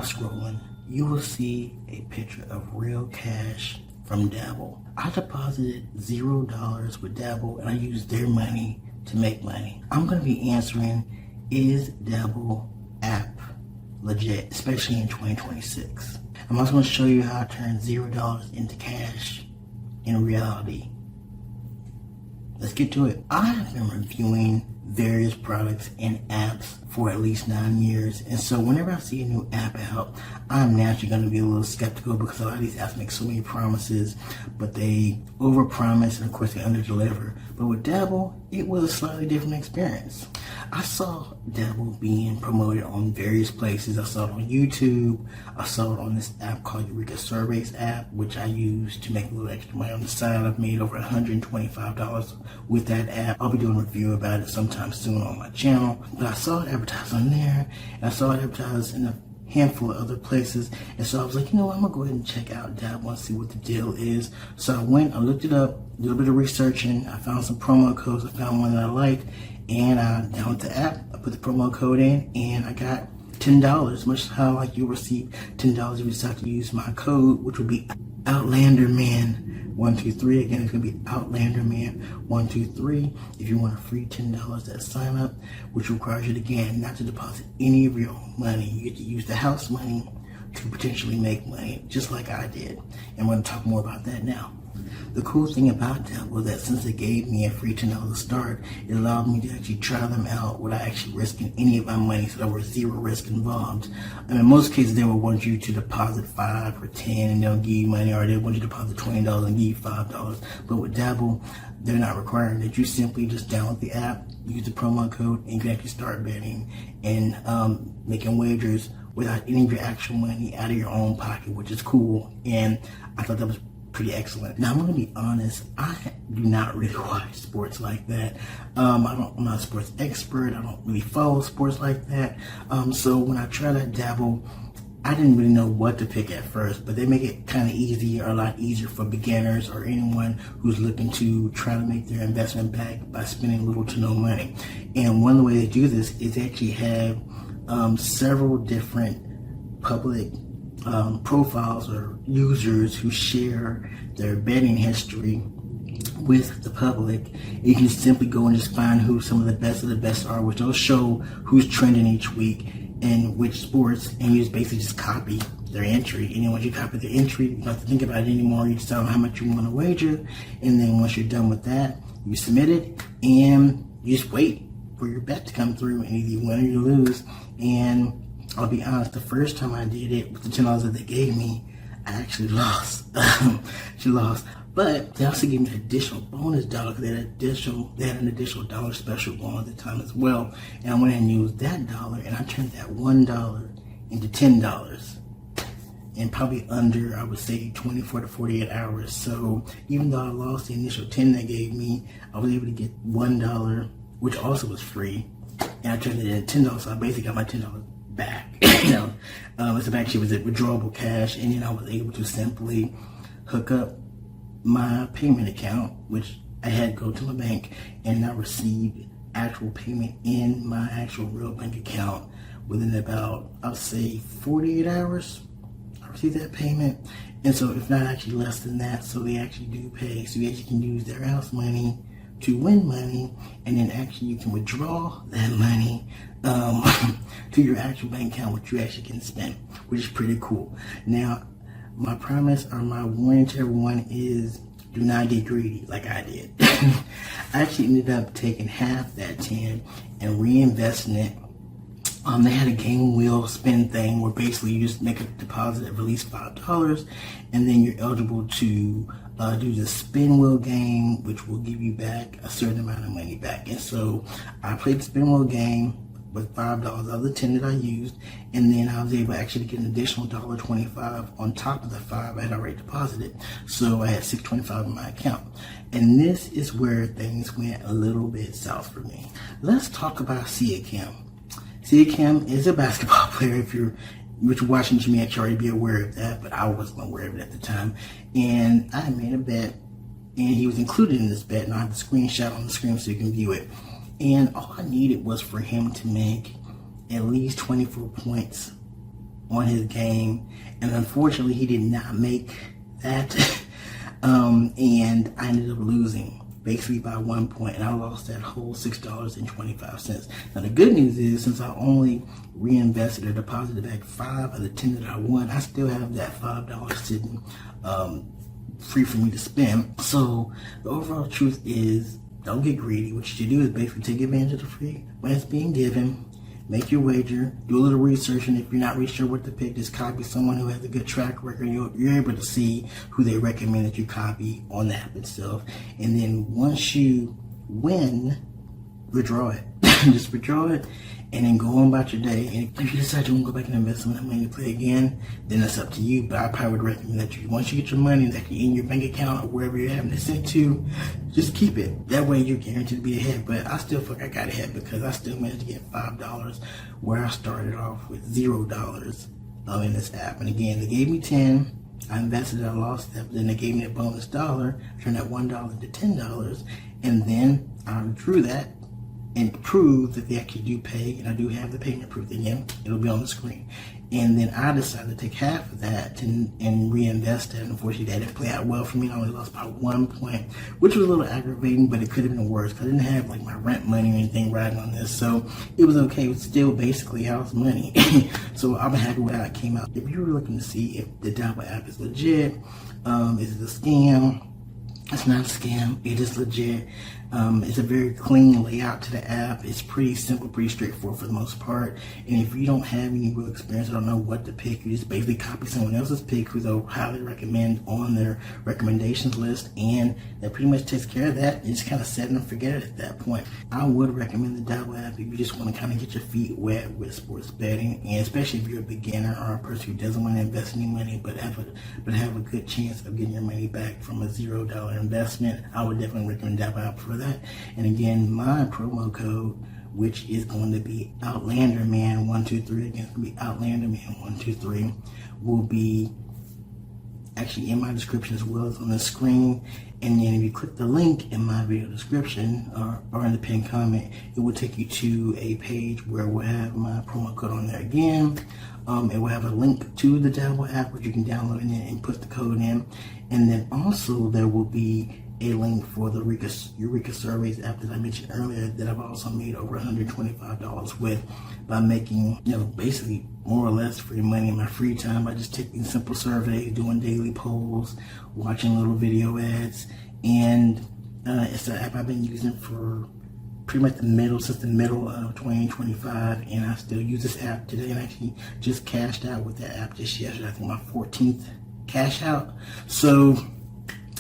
stop scrolling, you will see a picture of real cash from Dabble. I deposited $0 with Dabble and I used their money to make money. I'm going to be answering, is Dabble app legit, especially in 2026? I'm also going to show you how I turned $0 into cash in reality. Let's get to it. I have been reviewing various products and apps for at least 9 years, and so whenever I see a new app out, I'm naturally going to be a little skeptical because a lot of these apps make so many promises, but they overpromise and of course they underdeliver. But with Dabble, it was a slightly different experience. I saw Dabble being promoted on various places. I saw it on YouTube. I saw it on this app called Eureka Surveys app, which I use to make a little extra money on the side. I've made over $125 with that app. I'll be doing a review about it sometime soon on my channel. But I saw it advertised on there, and I saw it advertised in a handful of other places, and so I was like, you know what, I'm gonna go ahead and check out Dabble and see what the deal is. So I went, I looked it up, did a little bit of researching, I found some promo codes, I found one that I liked, and I downloaded the app, I put the promo code in, and I got $10, much how like you'll receive $10 if you decide to use my code, which will be OutlanderMan123. Again, it's gonna be OutlanderMan123 if you want a free $10 at sign up, which requires you again not to deposit any of your own money. You get to use the house money to potentially make money, just like I did. And we're gonna talk more about that now. The cool thing about Dabble was that since they gave me a free $10 to start, it allowed me to actually try them out without actually risking any of my money, so there was zero risk involved. And in most cases, they would want you to deposit $5 or $10 and they'll give you money, or they want you to deposit $20 and give you $5. But with Dabble, they're not requiring that. You simply just download the app, use the promo code, and you can actually start betting and making wagers without any of your actual money out of your own pocket, which is cool. And I thought that was pretty excellent. Now, I'm going to be honest, I do not really watch sports like that. I'm not a sports expert. I don't really follow sports like that. So when I tried to Dabble, I didn't really know what to pick at first, but they make it kind of easy, or a lot easier for beginners or anyone who's looking to try to make their investment back by spending little to no money. And one of the ways they do this is they actually have several different public profiles or users who share their betting history with the public. You can simply go and just find who some of the best are, which will show who's trending each week and which sports, and you just basically just copy their entry. And then once you copy the entry, you don't have to think about it anymore. You just tell them how much you want to wager, and then once you're done with that, you submit it and you just wait for your bet to come through, and either you win or you lose. And I'll be honest, the first time I did it with the $10 that they gave me, I actually lost. But they also gave me an additional bonus dollar because they had an additional dollar special going on at the time as well. And I went ahead and used that dollar, and I turned that $1 into $10 in probably under, I would say, 24 to 48 hours. So even though I lost the initial 10 they gave me, I was able to get $1, which also was free, and I turned it into $10. So I basically got my $10 back. It's actually was withdrawable cash, and then I was able to simply hook up my payment account, which I had to go to my bank, and I received actual payment in my actual real bank account within about, I'll say, 48 hours. I received that payment, and so if not actually less than that, so they actually do pay. So you actually can use their house money to win money, and then actually you can withdraw that money to your actual bank account, which you actually can spend, which is pretty cool. Now, my promise or my warning to everyone is do not get greedy like I did. I actually ended up taking half that 10 and reinvesting it. They had a game wheel spin thing where basically you just make a deposit of at least $5, and then you're eligible to do the spin wheel game, which will give you back a certain amount of money back. And so I played the spin wheel game with $5 out of the 10 that I used, and then I was able to actually get an additional $1.25 on top of the $5 I had already deposited. So I had $6.25 in my account, and this is where things went a little bit south for me. Let's talk about Siakam. Siakam is a basketball player. If you're watching, you may actually already be aware of that, but I wasn't aware of it at the time. And I made a bet, and he was included in this bet, and I have the screenshot on the screen so you can view it. And all I needed was for him to make at least 24 points on his game, and unfortunately he did not make that. And I ended up losing basically by 1 point, and I lost that whole $6.25. Now the good news is, since I only reinvested or deposited back 5 of the 10 that I won, I still have that $5 sitting free for me to spend. So the overall truth is, don't get greedy. What you should do is basically take advantage of the free when it's being given. Make your wager, do a little research, and if you're not really sure what to pick, just copy someone who has a good track record. You're able to see who they recommend that you copy on the app itself. And then once you win, withdraw it. Just withdraw it, and then go on about your day. And if you decide you want to go back and invest some of that money to play again, then that's up to you. But I probably would recommend that once you get your money that in your bank account or wherever you're having it sent to, just keep it. That way you're guaranteed to be ahead. But I still feel like I got ahead because I still managed to get $5 where I started off with $0 in this app. And again, they gave me 10. I invested, I lost that, but then they gave me a bonus dollar, turned that $1 into $10, and then I drew that and prove that they actually do pay, and I do have the payment proof. Again, it'll be on the screen. And then I decided to take half of that and reinvest it. Unfortunately, that didn't play out well for me. I only lost by 1 point, which was a little aggravating, but it could have been worse because I didn't have like my rent money or anything riding on this. So it was okay. It was still basically house money. So I'm happy with how it came out. If you were looking to see if the Dabble app is legit, is it a scam? It's not a scam. It is legit. It's a very clean layout to the app. It's pretty simple, pretty straightforward for the most part. And if you don't have any real experience, I don't know what to pick, you just basically copy someone else's pick who they'll highly recommend on their recommendations list, and that pretty much takes care of that. You just kind of set it and forget it at that point. I would recommend the Dabble app if you just want to kind of get your feet wet with sports betting, and especially if you're a beginner or a person who doesn't want to invest any money but have a good chance of getting your money back from a $0 investment. I would definitely recommend Dabble app for that. And again, my promo code, which is going to be OutlanderMan123, again, it's going to be OutlanderMan123, will be actually in my description as well as on the screen. And then if you click the link in my video description or in the pinned comment, it will take you to a page where we'll have my promo code on there again. It will have a link to the Dabble app, which you can download and put the code in. And then also there will be a link for the Eureka Surveys app that I mentioned earlier that I've also made over $125 with by making, basically more or less free money in my free time by just taking simple surveys, doing daily polls, watching little video ads. And it's an app I've been using for pretty much since the middle of 2025, and I still use this app today, and I actually just cashed out with that app just yesterday. I think my 14th cash out. So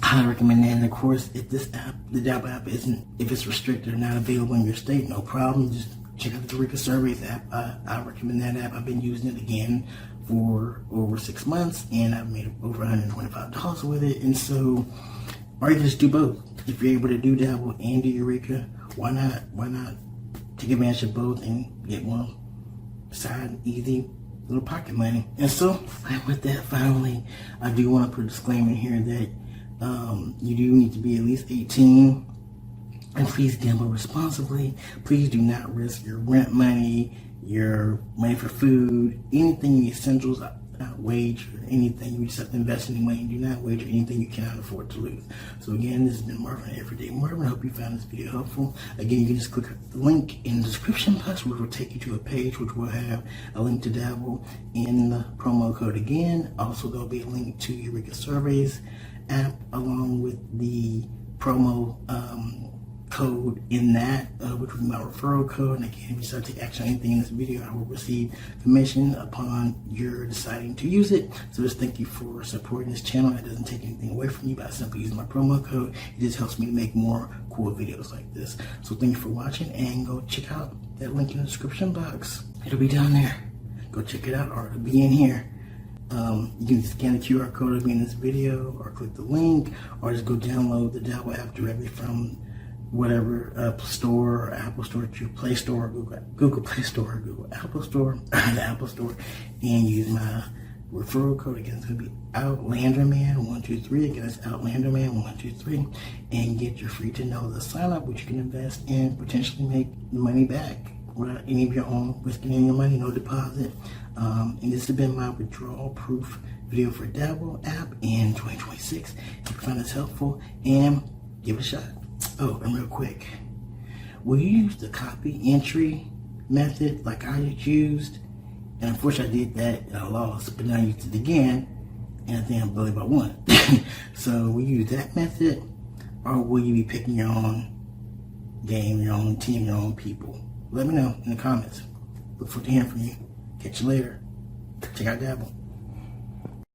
I recommend that. And of course, if this app, the Dabble app, if it's restricted or not available in your state, no problem. Just check out the Eureka Surveys app. I recommend that app. I've been using it again for over 6 months, and I've made over $125 with it. And so, or you can just do both. If you're able to do Dabble and do Eureka, why not? Why not take advantage of both and get one side easy little pocket money? And so, with that, finally, I do want to put a disclaimer in here that you do need to be at least 18, and please gamble responsibly. Please do not risk your rent money, your money for food, anything, essentials, wage or anything. You just have to invest any money. Do not wager anything you cannot afford to lose. So again, this has been Marvin, Everyday Marvin. I hope you found this video helpful. Again, you can just click the link in the description box, which will take you to a page which will have a link to Dabble in the promo code again. Also, there'll be a link to Eureka Surveys app along with the promo code in that, which will be my referral code. And again, if you start to take action on anything in this video, I will receive commission upon your deciding to use it. So just thank you for supporting this channel. It doesn't take anything away from you by simply using my promo code. It just helps me to make more cool videos like this. So thank you for watching, and go check out that link in the description box. It'll be down there. Go check it out, or it'll be in here. You can scan the QR code of me in this video, or click the link, or just go download the Dabble app directly from whatever store or Apple Store, to Play Store, Google Play Store, Google Apple Store, the Apple Store, and use my referral code. Again, it's going to be OutlanderMan123. Again, it's OutlanderMan123, and get your free $10 sign up, which you can invest and potentially make money back without any of your own risking any of your money, no deposit. And this has been my withdrawal proof video for Dabble app in 2026. If you find this helpful, and give it a shot. Oh, and real quick, will you use the copy entry method like I just used? And unfortunately I did that and I lost, but now I used it again and I think I'm really about one. So will you use that method, or will you be picking your own game, your own team, your own people? Let me know in the comments. Look forward to hearing from you. Catch you later. Check out Dabble.